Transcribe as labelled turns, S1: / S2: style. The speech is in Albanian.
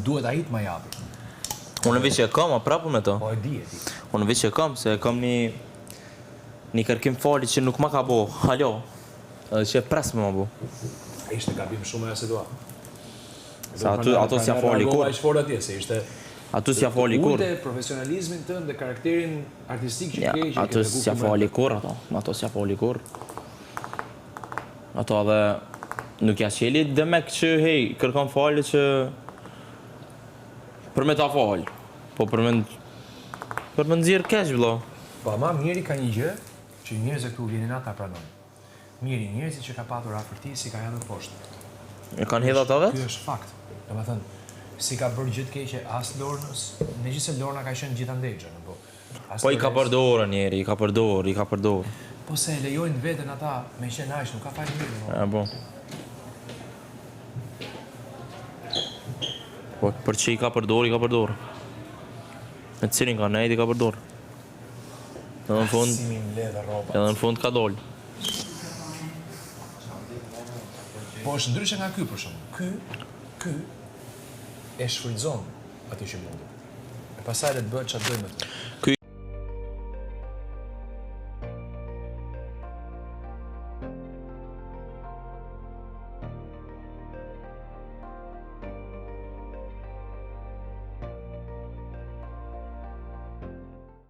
S1: duhet ai të ma japi.
S2: Unë veç e kam, a prapu me to?
S1: Po e di.
S2: Unë veç e kam, se e kam një kërkim fali që nuk ma ka bo, halo. Edhe që e pres me ma bo.
S1: Ishte gabim shumë e se doa.
S2: Se ato s'ja fali kur. Ato s'ja fali kur.
S1: Ulte profesionalizmin tënd dhe karakterin artistik që ke.
S2: Ato s'ja fali kur, ato s'ja fali kur. Ato edhe nuk ja qeli demek që, hej, kërkon fali që për me ta fal. Po për me nxjerr keq, vëlla.
S1: Po ama Mjeri ka një gjë që njerëzit këtu vjenin ata pranojnë. Mjeri, njerëzit që ka patur afër ti si ka hedhur poshtë.
S2: E kanë hedhur ata vetë?
S1: Ky është fakt. Domethënë, si ka bërë gjë të keqe as Lornës, megjithëse Lorna ka qenë gjithandej, po.
S2: Po i ka përdorur Njeri, i ka përdorur.
S1: Po se e lejojnë veten ata me qenë aq, nuk ka fajin mirë.
S2: Po. Po për që i ka përdorur. Me cilin ka nejt i ka përdorur. Edhe në fund ka dollë.
S1: Po është ndryshe nga ky për shumë. Ky e shfrytëzon atë që mundet. E pastaj le të bëhet çfarë do me të.